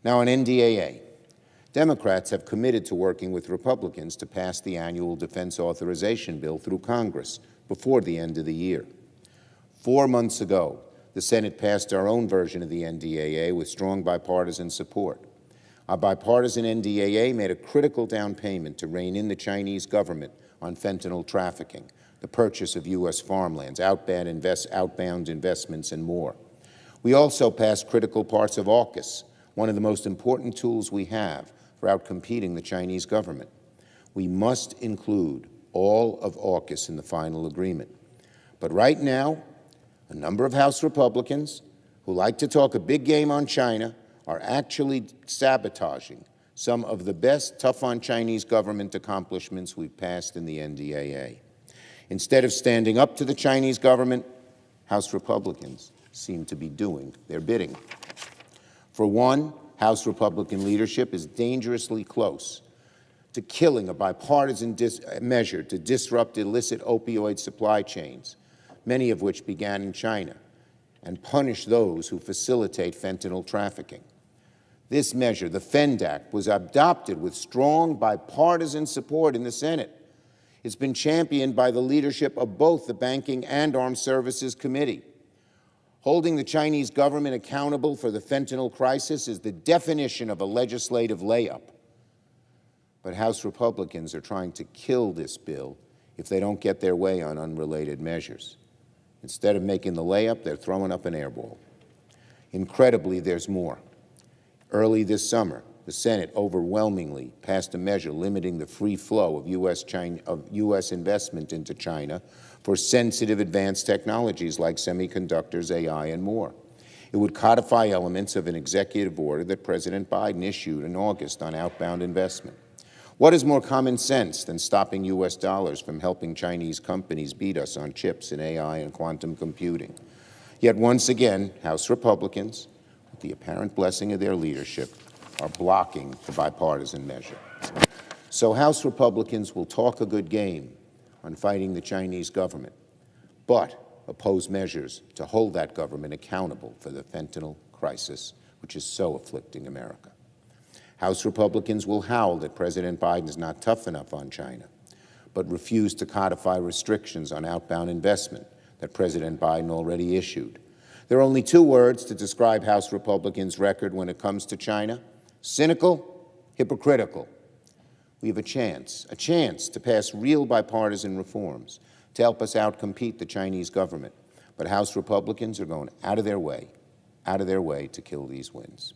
Now on NDAA, Democrats have committed to working with Republicans to pass the annual defense authorization bill through Congress before the end of the year. 4 months ago, the Senate passed our own version of the NDAA with strong bipartisan support. Our bipartisan NDAA made a critical down payment to rein in the Chinese government on fentanyl trafficking, the purchase of U.S. farmlands, outbound investments, and more. We also passed critical parts of AUKUS, one of the most important tools we have for outcompeting the Chinese government. We must include all of AUKUS in the final agreement. But right now, a number of House Republicans who like to talk a big game on China are actually sabotaging some of the best tough-on-Chinese government accomplishments we've passed in the NDAA. Instead of standing up to the Chinese government, House Republicans seem to be doing their bidding. For one, House Republican leadership is dangerously close to killing a bipartisan measure to disrupt illicit opioid supply chains, many of which began in China, and punish those who facilitate fentanyl trafficking. This measure, the FEND Act, was adopted with strong bipartisan support in the Senate. It's been championed by the leadership of both the Banking and Armed Services Committee. Holding the Chinese government accountable for the fentanyl crisis is the definition of a legislative layup. But House Republicans are trying to kill this bill if they don't get their way on unrelated measures. Instead of making the layup, they're throwing up an airball. Incredibly, there's more. Early this summer, the Senate overwhelmingly passed a measure limiting the free flow of U.S. investment into China for sensitive advanced technologies like semiconductors, AI, and more. It would codify elements of an executive order that President Biden issued in August on outbound investment. What is more common sense than stopping U.S. dollars from helping Chinese companies beat us on chips and AI and quantum computing? Yet once again, House Republicans, with the apparent blessing of their leadership, are blocking the bipartisan measure. So House Republicans will talk a good game on fighting the Chinese government, but oppose measures to hold that government accountable for the fentanyl crisis, which is so afflicting America. House Republicans will howl that President Biden is not tough enough on China, but refuse to codify restrictions on outbound investment that President Biden already issued. There are only 2 words to describe House Republicans' record when it comes to China: cynical, hypocritical. We have a chance to pass real bipartisan reforms to help us outcompete the Chinese government. But House Republicans are going out of their way to kill these wins.